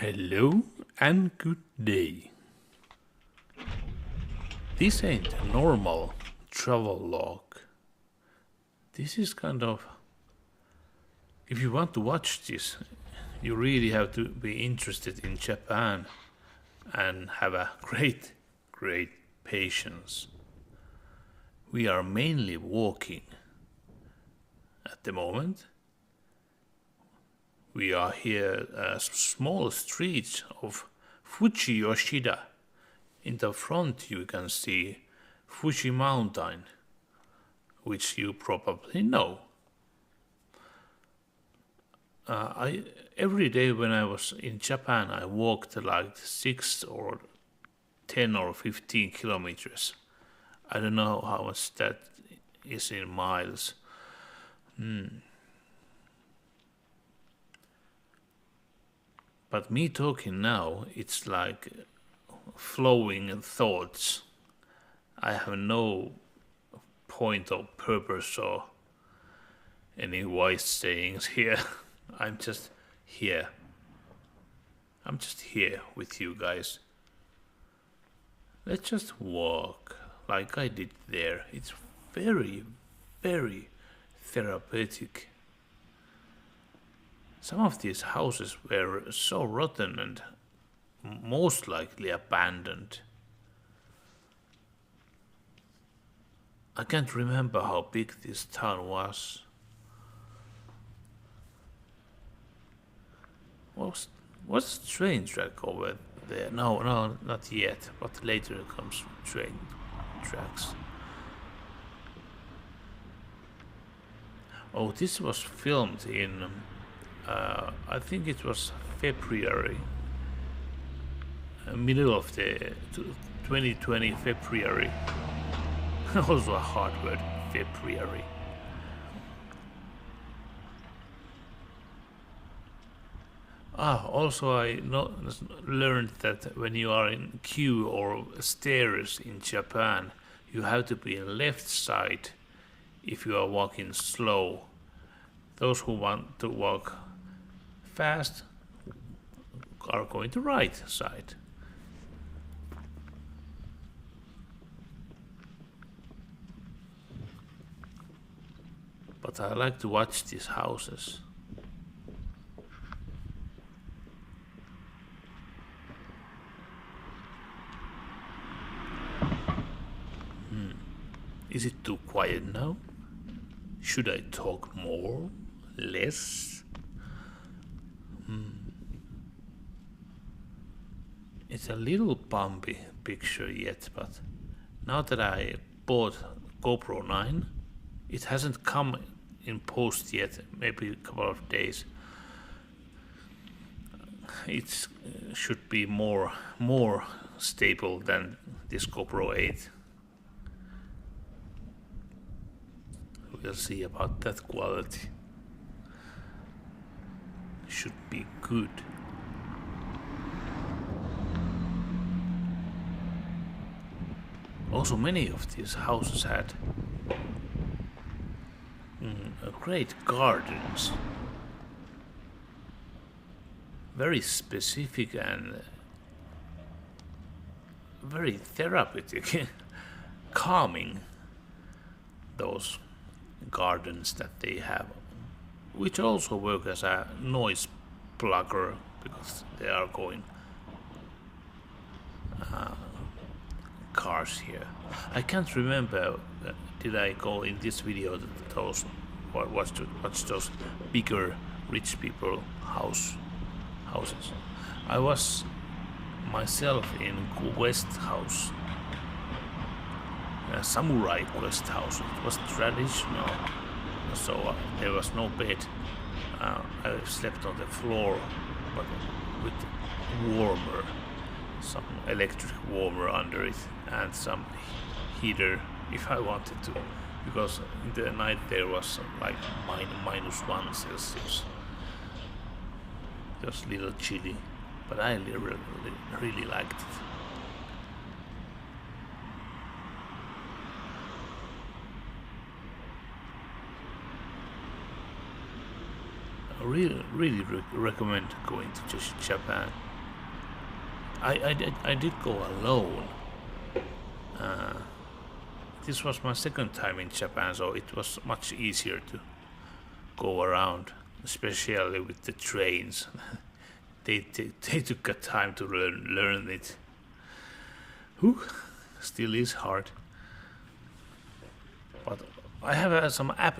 Hello and good day. This ain't a normal travel log. This is kind of. If you want to watch this, you really have to be interested in Japan and have a great patience. We are mainly walking at the moment. We are here small streets of Fuji-Yoshida. In the front you can see Fuji Mountain, which you probably know. Every day when I was in Japan, I walked like 6 or 10 or 15 kilometers. I don't know how much that is in miles. But me talking now, it's like flowing thoughts. I have no point or purpose or any wise sayings here. I'm just here. I'm just here with you guys. Let's just walk like I did there. It's very therapeutic. Some of these houses were so rotten and most likely abandoned. I can't remember how big this town was. What's the train track over there? No, not yet, but later comes train tracks. Oh, this was filmed in, I think it was February, middle of the 2020 February. Also a hard word, February. Also I learned that when you are in queue or stairs in Japan, you have to be in left side if you are walking slow. Those who want to walk fast are going to right side. But I like to watch these houses. Is it too quiet now? Should I talk more? Less? It's a little bumpy picture yet, but now that I bought GoPro 9, it hasn't come in post yet, maybe a couple of days. It should be more stable than this GoPro 8. We'll see about that quality. Should be good. Also, many of these houses had great gardens. Very specific and very therapeutic, calming, those gardens that they have, which also work as a noise plugger because they are going cars here. I can't remember, did I go in this video to those watch those bigger rich people houses. I was myself in Guest House, a samurai guest house. It was traditional, so there was no bed. I slept on the floor, but with warmer, some electric warmer under it, and some heater if I wanted to, because in the night there was like -1 Celsius. Just a little chilly, but I really liked it. I really recommend going to Japan. I did go alone. This was my second time in Japan, so it was much easier to go around, especially with the trains. They took a time to learn it. Whew, still is hard. But I have some app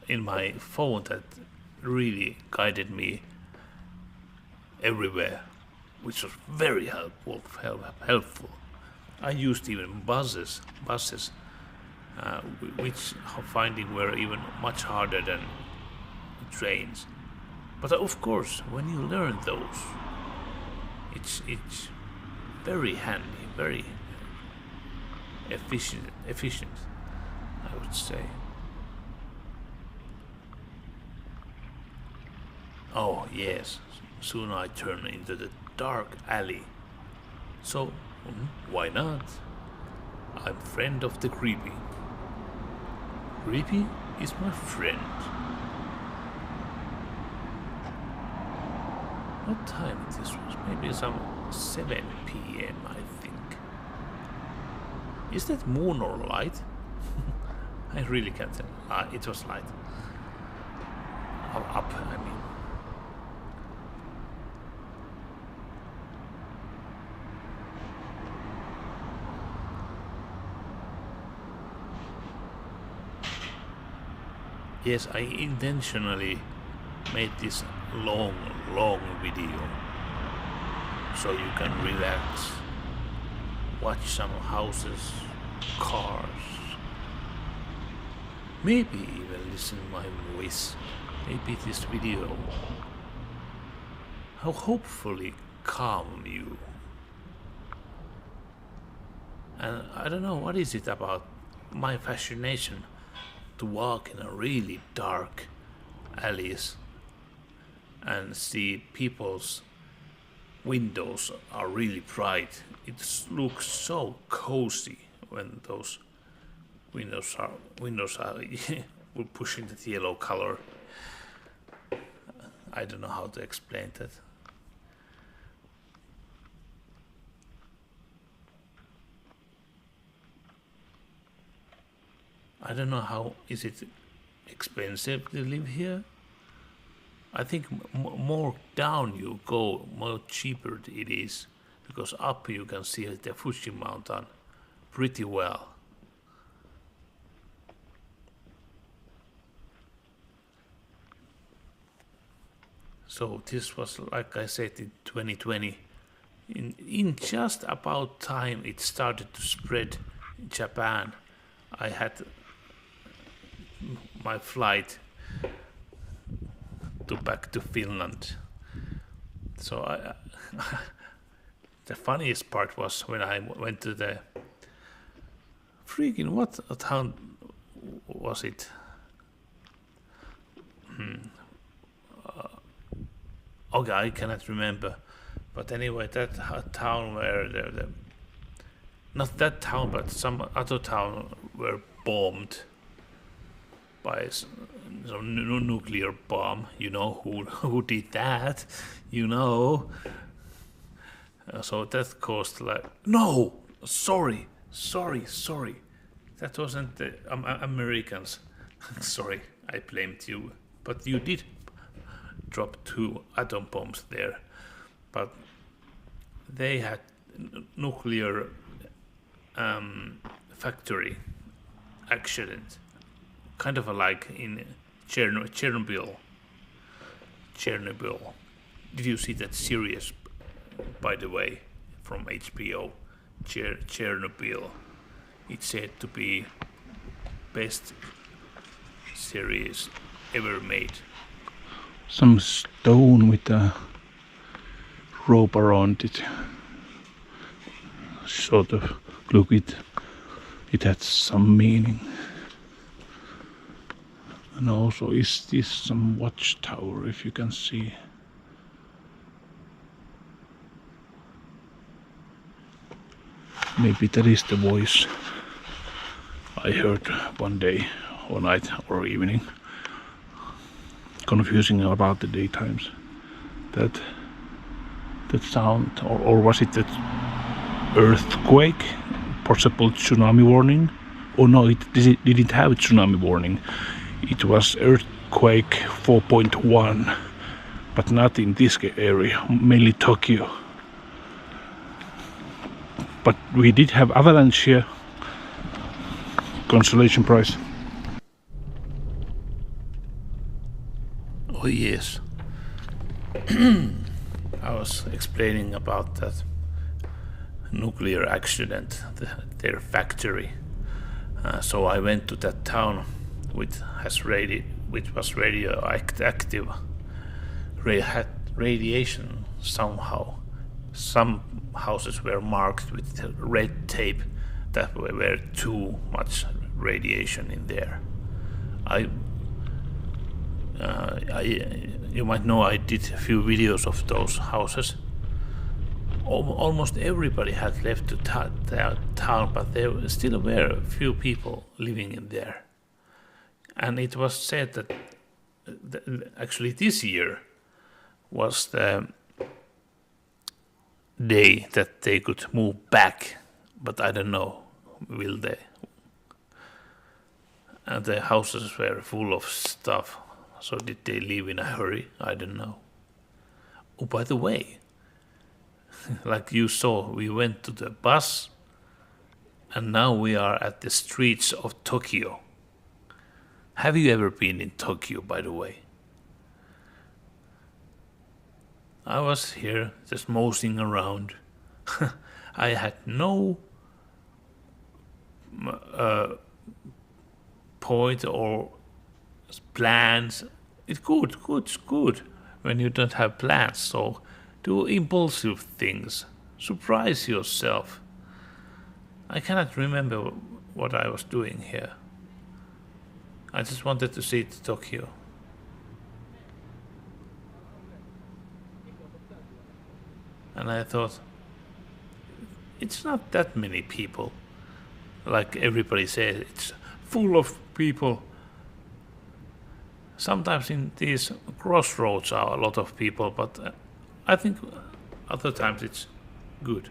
in my phone that really guided me everywhere, which was very helpful. I used even buses, which finding were even much harder than trains. But of course, when you learn those, it's very handy, very efficient, I would say. Oh yes, soon I turn into the dark alley. So, why not? I'm friend of the creepy. Creepy is my friend. What time this was? Maybe some 7 p.m. I think. Is that moon or light? I really can't tell. It was light. Up, I mean. Yes, I intentionally made this long video so you can relax, watch some houses, cars, maybe even listen my voice. Maybe this video will hopefully calm you. And I don't know, what is it about my fascination to walk in a really dark alleys and see people's windows are really bright. It looks so cozy when those windows are we're pushing that yellow color. I don't know how to explain that. I don't know how is it expensive to live here. I think more down you go, more cheaper it is, because up you can see the Fuji mountain pretty well. So this was, like I said, in 2020. In just about time it started to spread in Japan. I had my flight back to Finland. So the funniest part was when I went to the freaking, what town was it? Okay, I cannot remember. But anyway, that town where the not that town, but some other town were bombed by some nuclear bomb. You know who did that? You know. So that caused like no, sorry. That wasn't the Americans. Sorry, I blamed you. But you did drop 2 atom bombs there. But they had nuclear factory accident, kind of like in Chernobyl. Did you see that series, by the way, from HBO, Chernobyl? It's said to be best series ever made. Some stone with a rope around it. Sort of look it had some meaning. And also, is this some watchtower, if you can see? Maybe that is the voice I heard one day or night or evening. Confusing about the daytimes. That that sound, or was it that earthquake, possible tsunami warning? Oh no, it didn't have a tsunami warning. It was earthquake 4.1, but not in this area, mainly Tokyo. But we did have avalanche here. Consolation prize. Oh yes. I was explaining about that nuclear accident, their factory. So I went to that town which was radioactive, had radiation somehow. Some houses were marked with red tape that were too much radiation in there. You might know I did a few videos of those houses. Almost everybody had left the town, but there still were a few people living in there. And it was said that actually this year was the day that they could move back, but I don't know, will they? And the houses were full of stuff, so did they leave in a hurry? I don't know. Oh, by the way, like you saw, we went to the bus, and now we are at the streets of Tokyo. Have you ever been in Tokyo, by the way? I was here just moseying around. I had no point or plans. It's good when you don't have plans. So do impulsive things. Surprise yourself. I cannot remember what I was doing here. I just wanted to see Tokyo. And I thought, it's not that many people. Like everybody says, it's full of people. Sometimes in these crossroads are a lot of people, but I think other times it's good.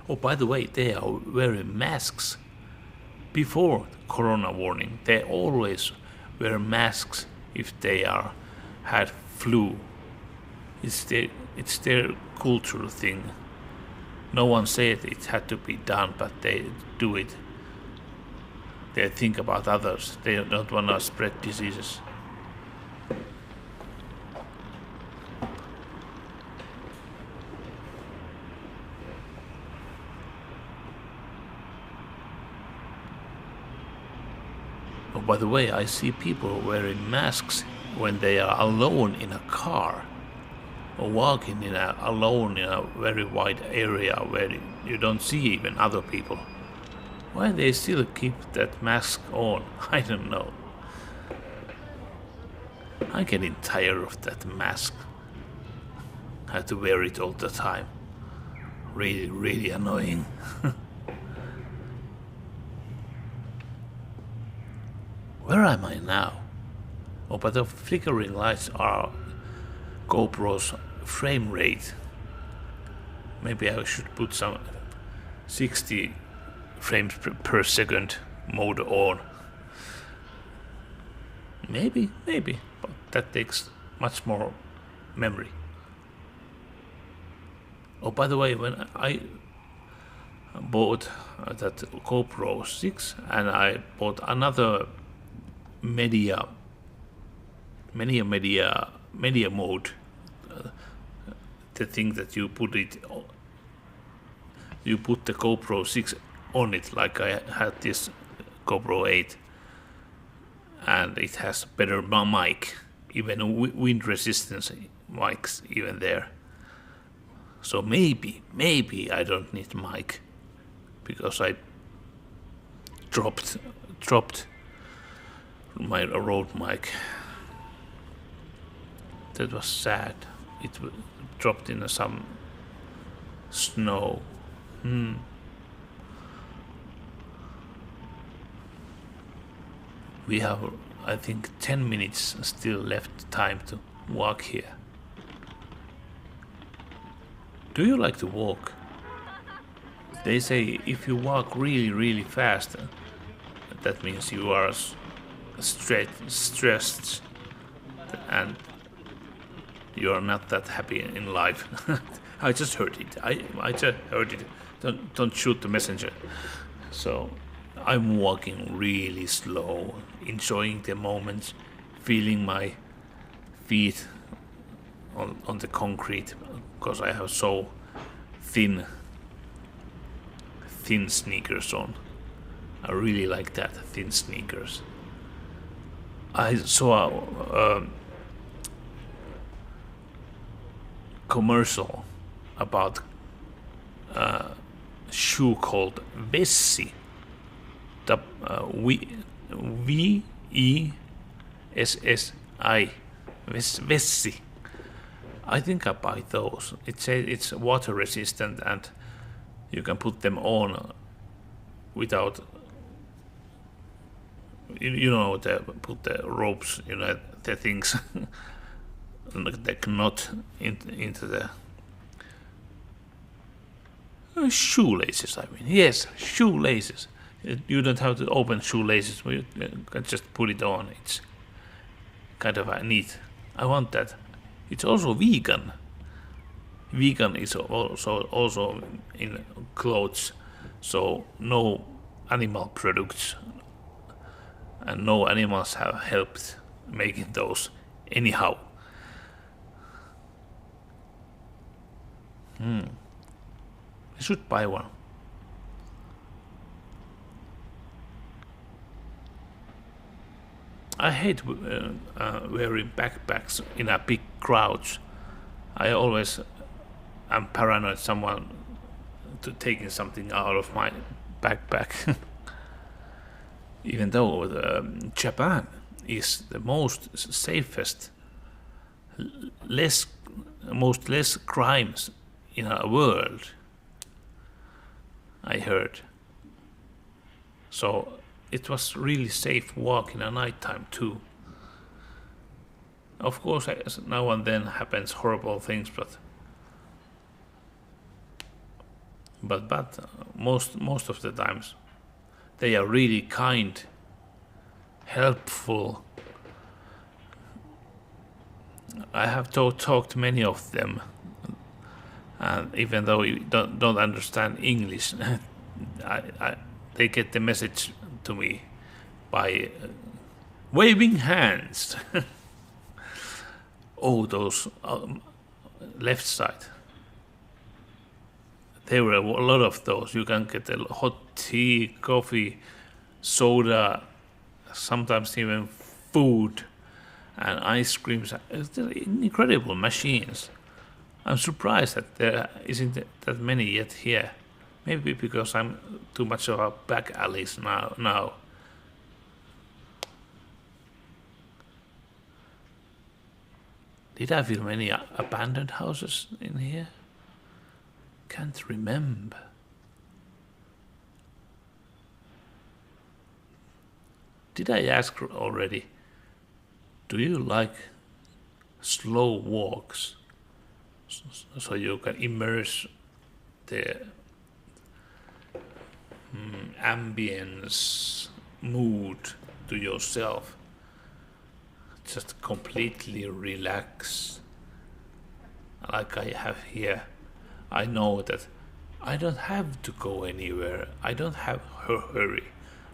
Oh, by the way, they are wearing masks. Before corona warning, they always wear masks if they had flu. It's their cultural thing. No one said it had to be done, but they do it. They think about others. They don't want to spread diseases. Oh, by the way, I see people wearing masks when they are alone in a car or walking alone in a very wide area where you don't see even other people. Why they still keep that mask on? I don't know. I'm getting tired of that mask. I have to wear it all the time. Really, really annoying. Where am I now? Oh, but the flickering lights are GoPro's frame rate. Maybe I should put some 60 frames per second mode on. Maybe, but that takes much more memory. Oh, by the way, when I bought that GoPro 6 and I bought another media mode, the thing that you put the GoPro 6 on it, like I had this GoPro 8, and it has better mic, even wind resistance mics even there. So maybe I don't need mic because I dropped my Rode mic. That was sad. It dropped in some snow. We have, I think, 10 minutes still left time to walk here. Do you like to walk? They say if you walk really, really fast, that means you are stressed and you are not that happy in life. I just heard it. I just heard it. Don't shoot the messenger. So I'm walking really slow, enjoying the moment, feeling my feet on the concrete because I have so thin sneakers on. I really like that, thin sneakers. I saw a commercial about a shoe called Vessi. Vessi. Vessi. I think I buy those. It says it's water resistant and you can put them on without, you know, put the ropes, you know, the things, the knot into the shoelaces. I mean, yes, shoelaces. You don't have to open shoelaces. You can just put it on. It's kind of neat. I want that. It's also vegan. Vegan is also in clothes, so no animal products and no animals have helped making those anyhow. I should buy one. I hate wearing backpacks in a big crowds. I always am paranoid someone to taking something out of my backpack. Even though Japan is the most safest, less crimes in our world, I heard. So it was really safe walk in the nighttime too. Of course, now and then happens horrible things, but most of the times they are really kind, helpful. I have talked to many of them, and even though you don't understand English, they get the message to me by waving hands. Oh, those left side. There were a lot of those. You can get a hot tea, coffee, soda, sometimes even food and ice creams. They're incredible machines. I'm surprised that there isn't that many yet here. Maybe because I'm too much of a back alleys now. Did I film any abandoned houses in here? Can't remember. Did I ask already? Do you like slow walks so you can immerse the ambience, mood to yourself? Just completely relax, like I have here. I know that I don't have to go anywhere. I don't have hurry.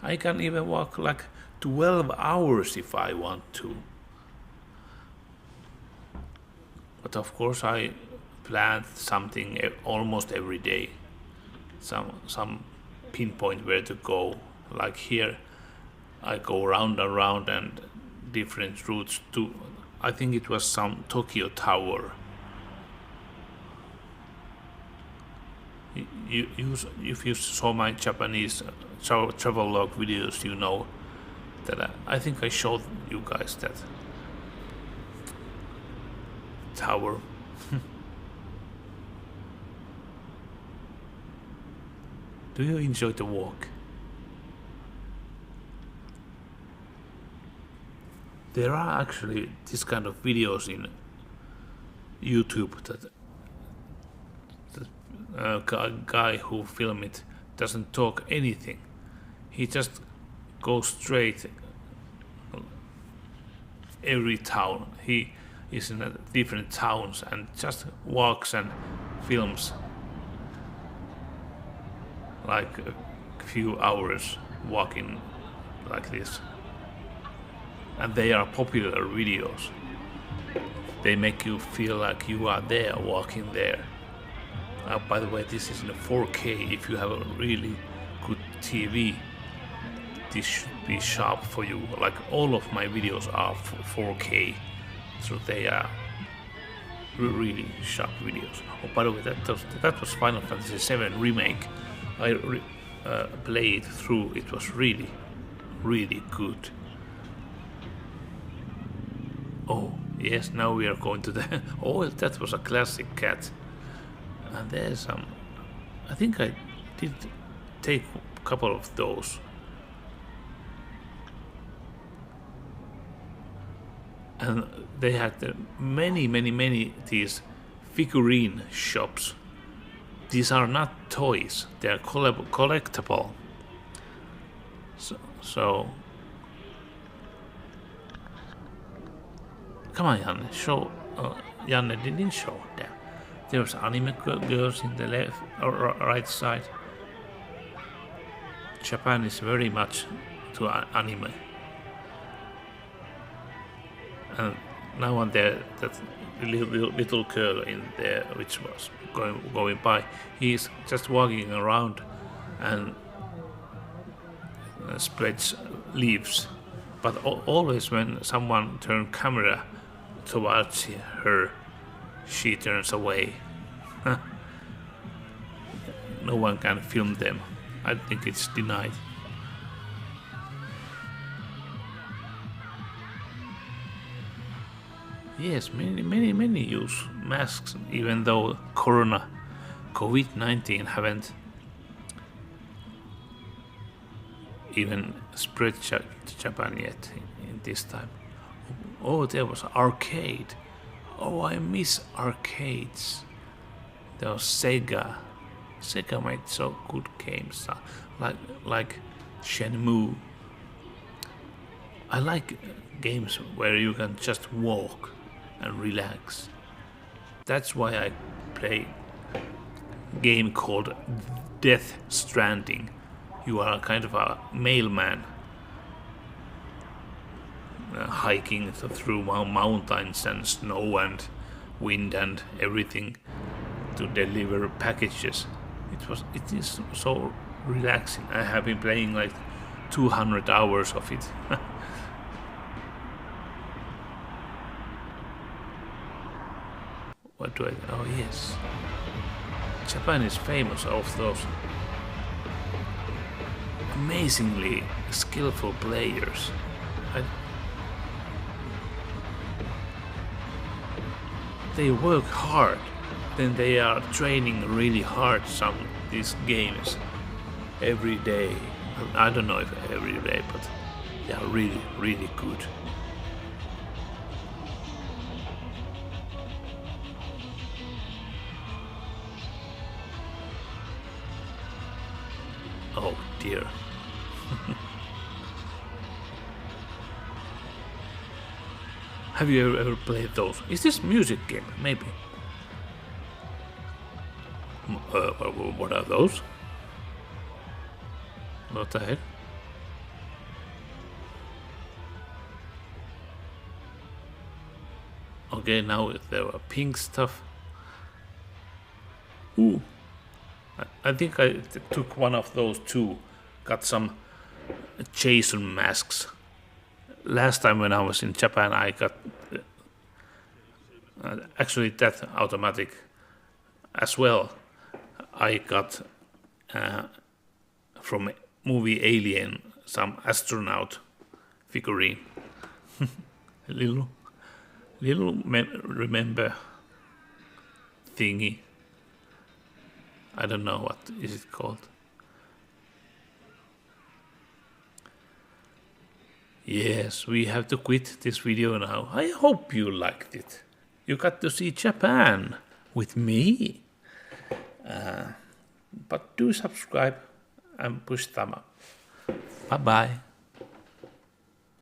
I can even walk like 12 hours if I want to. But of course I plan something almost every day. Some pinpoint where to go. Like here, I go round and round and different routes to. I think it was some Tokyo Tower. If you saw my Japanese travel log videos, you know that I think I showed you guys that tower. Do you enjoy the walk? There are actually this kind of videos in YouTube that guy who filmed it doesn't talk anything. He just goes straight every town. He is in different towns and just walks and films like a few hours walking like this. And they are popular videos. They make you feel like you are there, walking there. By the way, this is in 4K. If you have a really good TV, this should be sharp for you. Like all of my videos are 4K, so they are really sharp videos. Oh, by the way, that was Final Fantasy VII Remake. I played through. It was really good. Oh yes, now we are going to the. Oh, that was a classic cat. And there's some. I think I did take a couple of those. And they had many these figurine shops. These are not toys; they are collectible. So come on, Janne, show. Janne didn't show them. There's anime girls in the left or right side. Japan is very much to anime. And now and there, that little girl in there, which was going by, he's just walking around and spreads leaves. But always when someone turns camera towards her, she turns away. No one can film them. I think it's denied. Yes, many use masks, even though COVID-19 haven't even spread to Japan yet in this time. Oh, there was arcade. Oh, I miss arcades. There was Sega. Sega made so good games, like Shenmue. I like games where you can just walk and relax. That's why I play a game called Death Stranding. You are kind of a mailman hiking through mountains and snow and wind and everything to deliver packages. It is so relaxing. I have been playing like 200 hours of it. What do I? Oh yes, Japan is famous of those amazingly skillful players. They work hard, then they are training really hard these games every day. I don't know if every day, but they are really good. Oh dear. Have you ever played those? Is this music game? Maybe. What are those? What the heck? Okay, now there are pink stuff. Ooh. I think I took one of those too. Got some Jason masks. Last time when I was in Japan, I got actually that automatic as well. I got from movie Alien some astronaut figurine. little remember thingy. I don't know what is it called. Yes, we have to quit this video now. I hope you liked it. You got to see Japan with me. But do subscribe and push thumb up. Bye bye.